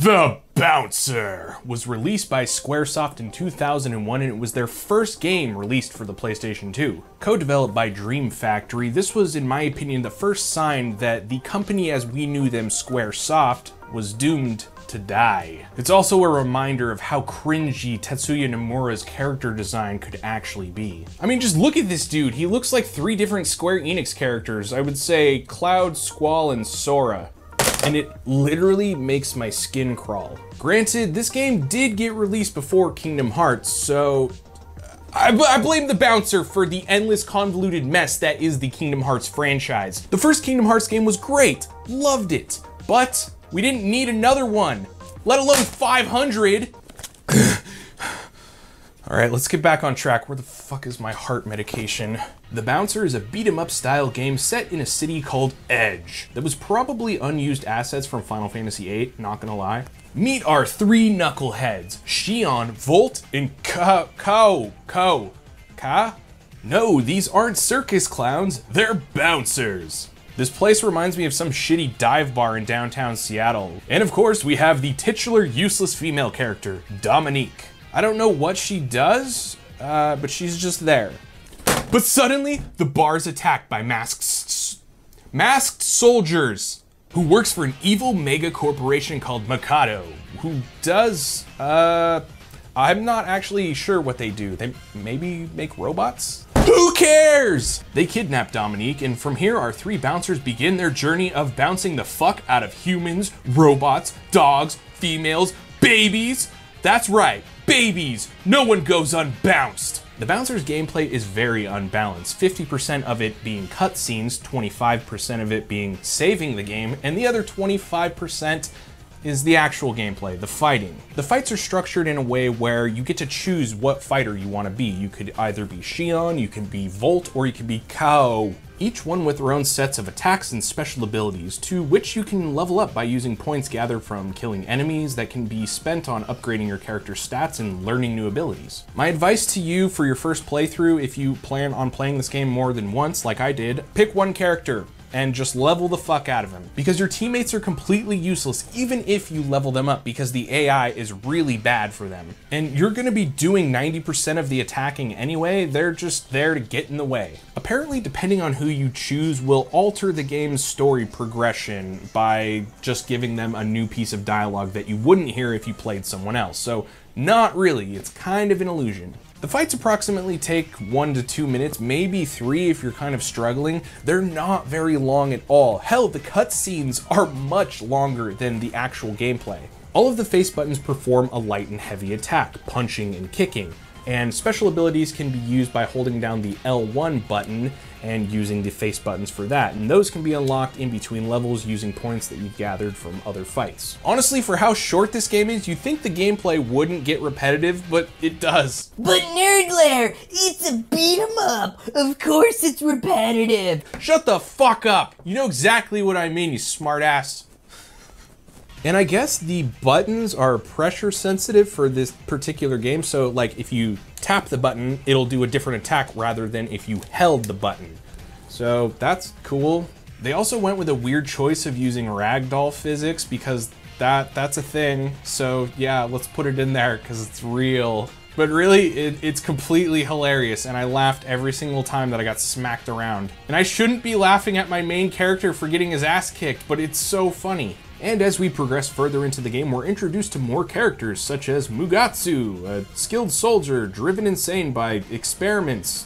The Bouncer was released by Squaresoft in 2001, and it was their first game released for the PlayStation 2. Co-developed by Dream Factory, this was, in my opinion, the first sign that the company as we knew them, Squaresoft, was doomed to die. It's also a reminder of how cringy Tetsuya Nomura's character design could actually be. I mean, just look at this dude. He looks like 3 different Square Enix characters. I would say Cloud, Squall, and Sora. And it literally makes my skin crawl. Granted, this game did get released before Kingdom Hearts, so I blame the Bouncer for the endless convoluted mess that is the Kingdom Hearts franchise. The first Kingdom Hearts game was great, loved it, but we didn't need another one, let alone 500. All right, let's get back on track. Where the fuck is my heart medication? The Bouncer is a beat-em-up style game set in a city called Edge that was probably unused assets from Final Fantasy VIII, not gonna lie. Meet our 3 knuckleheads, Shion, Volt, and Ka? No, these aren't circus clowns, they're bouncers. This place reminds me of some shitty dive bar in downtown Seattle. And of course, we have the titular useless female character, Dominique. I don't know what she does, but she's just there. But suddenly, the bar is attacked by masked soldiers who works for an evil mega corporation called Mikado, who does, I'm not actually sure what they do. They maybe make robots? Who cares? They kidnap Dominique, and from here, our 3 bouncers begin their journey of bouncing the fuck out of humans, robots, dogs, females, babies. That's right. Babies! No one goes unbounced! The Bouncer's gameplay is very unbalanced, 50% of it being cutscenes, 25% of it being saving the game, and the other 25% is the actual gameplay, the fighting. The fights are structured in a way where you get to choose what fighter you want to be. You could either be Shion, you can be Volt, or you can be Kao. Each one with their own sets of attacks and special abilities, to which you can level up by using points gathered from killing enemies that can be spent on upgrading your character's stats and learning new abilities. My advice to you for your first playthrough, if you plan on playing this game more than once like I did, pick one character and just level the fuck out of him. Because your teammates are completely useless even if you level them up, because the AI is really bad for them. And you're gonna be doing 90% of the attacking anyway, they're just there to get in the way. Apparently, depending on who you choose will alter the game's story progression by just giving them a new piece of dialogue that you wouldn't hear if you played someone else. So not really, it's kind of an illusion. The fights approximately take 1 to 2 minutes, maybe 3 if you're kind of struggling. They're not very long at all. Hell, the cutscenes are much longer than the actual gameplay. All of the face buttons perform a light and heavy attack, punching and kicking, and special abilities can be used by holding down the L1 button and using the face buttons for that, and those can be unlocked in between levels using points that you've gathered from other fights. Honestly, for how short this game is, you'd think the gameplay wouldn't get repetitive, but it does. But Nerd Lair, it's a beat 'em up. Of course it's repetitive. Shut the fuck up. You know exactly what I mean, you smart ass. And I guess the buttons are pressure sensitive for this particular game. So like if you tap the button, it'll do a different attack rather than if you held the button. So that's cool. They also went with a weird choice of using ragdoll physics because that's a thing. So yeah, let's put it in there because it's real. But really, it's completely hilarious, and I laughed every single time that I got smacked around. And I shouldn't be laughing at my main character for getting his ass kicked, but it's so funny. And as we progress further into the game, we're introduced to more characters, such as Mugatsu, a skilled soldier driven insane by experiments.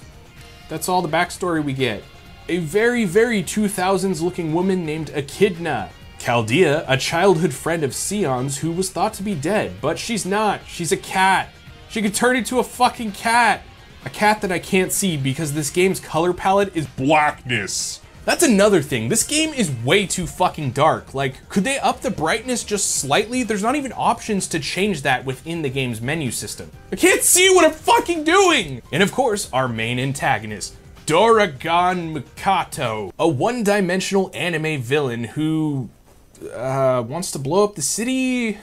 That's all the backstory we get. A very, very 2000s looking woman named Echidna. Chaldea, a childhood friend of Sion's who was thought to be dead, but she's not. She's a cat. She could turn into a fucking cat. A cat that I can't see because this game's color palette is blackness. That's another thing. This game is way too fucking dark. Like, could they up the brightness just slightly? There's not even options to change that within the game's menu system. I can't see what I'm fucking doing! And of course, our main antagonist, Doragon Mikato, a one-dimensional anime villain who wants to blow up the city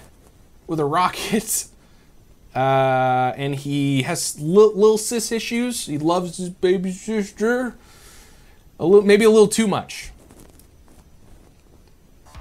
with a rocket. And he has little sis issues. He loves his baby sister. Maybe a little too much.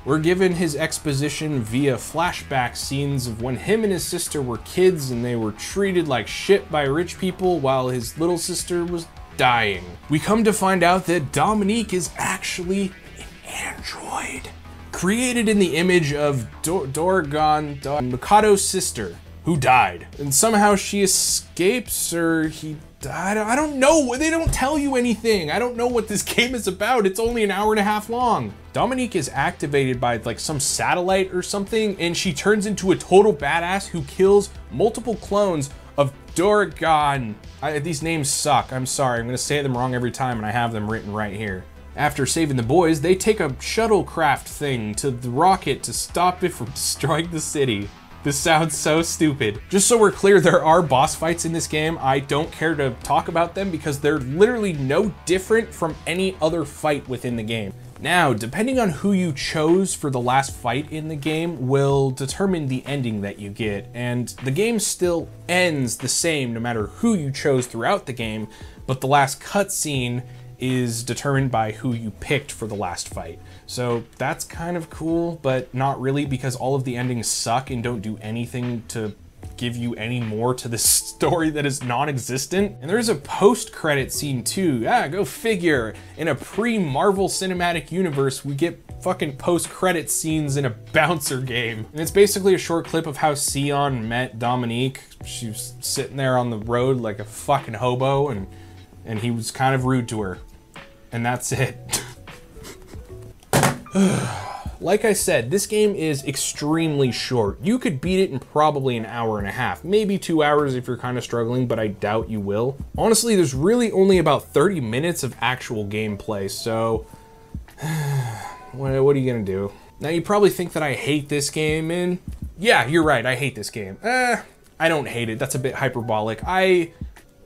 We're given his exposition via flashback scenes of when him and his sister were kids and they were treated like shit by rich people while his little sister was dying. We come to find out that Dominique is actually an android, created in the image of Mikado's sister, who died. And somehow she escapes, or he died. I don't know. They don't tell you anything. I don't know what this game is about. It's only an hour and a half long. Dominique is activated by like some satellite or something, and she turns into a total badass who kills multiple clones of Dorgan. These names suck. I'm sorry. I'm gonna say them wrong every time, and I have them written right here. After saving the boys, they take a shuttlecraft thing to the rocket to stop it from destroying the city. This sounds so stupid. Just so we're clear, there are boss fights in this game. I don't care to talk about them because they're literally no different from any other fight within the game. Now, depending on who you chose for the last fight in the game will determine the ending that you get, and the game still ends the same no matter who you chose throughout the game, but the last cutscene is determined by who you picked for the last fight. So that's kind of cool, but not really, because all of the endings suck and don't do anything to give you any more to this story that is non-existent. And there's a post-credit scene too. Yeah, go figure. In a pre-Marvel Cinematic Universe, we get fucking post-credit scenes in a bouncer game. And it's basically a short clip of how Sion met Dominique. She was sitting there on the road like a fucking hobo, and he was kind of rude to her. And that's it. Like I said, this game is extremely short. You could beat it in probably an hour and a half, maybe 2 hours if you're kind of struggling, but I doubt you will. Honestly, there's really only about 30 minutes of actual gameplay, so what are you gonna do? Now you probably think that I hate this game, and yeah, you're right, I hate this game. I don't hate it, that's a bit hyperbolic. I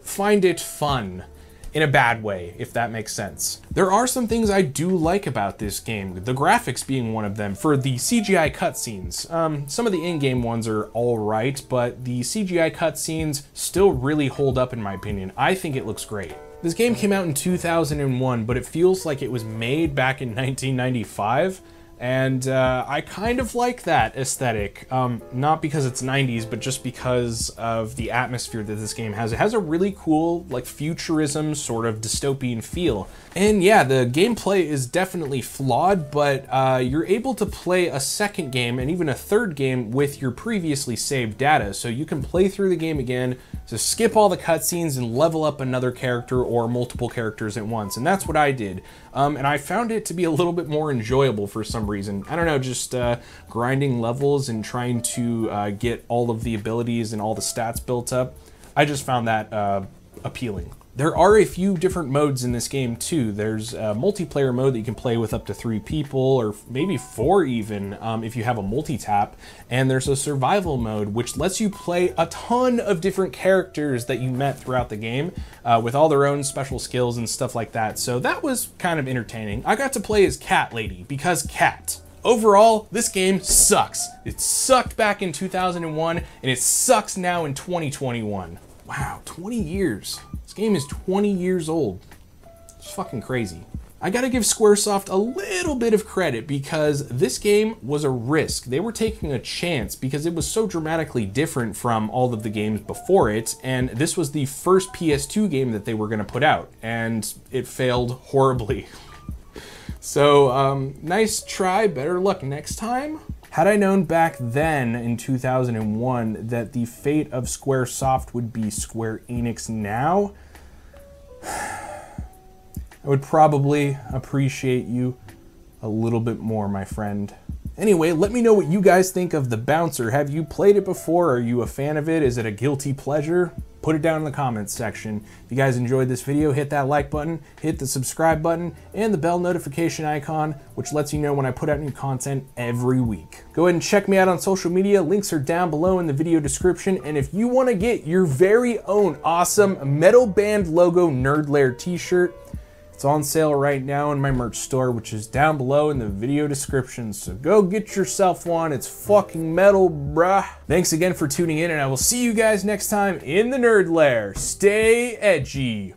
find it fun. In a bad way, if that makes sense. There are some things I do like about this game, the graphics being one of them. For the CGI cutscenes, some of the in-game ones are all right, but the CGI cutscenes still really hold up in my opinion. I think it looks great. This game came out in 2001, but it feels like it was made back in 1995. And I kind of like that aesthetic, not because it's 90s, but just because of the atmosphere that this game has. It has a really cool, like, futurism sort of dystopian feel. And yeah, the gameplay is definitely flawed, but you're able to play a second game and even a third game with your previously saved data. So you can play through the game again, to skip all the cutscenes and level up another character or multiple characters at once. And that's what I did. And I found it to be a little bit more enjoyable for some reason. I don't know, just grinding levels and trying to get all of the abilities and all the stats built up. I just found that appealing. There are a few different modes in this game too. There's a multiplayer mode that you can play with up to 3 people, or maybe 4 even, if you have a multi-tap. And there's a survival mode, which lets you play a ton of different characters that you met throughout the game, with all their own special skills and stuff like that. So that was kind of entertaining. I got to play as Cat Lady, because Cat. Overall, this game sucks. It sucked back in 2001, and it sucks now in 2021. Wow, 20 years. This game is 20 years old. It's fucking crazy. I gotta give Squaresoft a little bit of credit because this game was a risk. They were taking a chance because it was so dramatically different from all of the games before it, and this was the first PS2 game that they were gonna put out, and it failed horribly. So, nice try, better luck next time. Had I known back then, in 2001, that the fate of Squaresoft would be Square Enix now, I would probably appreciate you a little bit more, my friend. Anyway, let me know what you guys think of The Bouncer. Have you played it before? Are you a fan of it? Is it a guilty pleasure? Put it down in the comments section. If you guys enjoyed this video, hit that like button, hit the subscribe button, and the bell notification icon, which lets you know when I put out new content every week. Go ahead and check me out on social media. Links are down below in the video description. And if you want to get your very own awesome metal band logo Nerd Lair t-shirt, it's on sale right now in my merch store, which is down below in the video description. So go get yourself one. It's fucking metal, bruh. Thanks again for tuning in, and I will see you guys next time in the Nerd Lair. Stay edgy.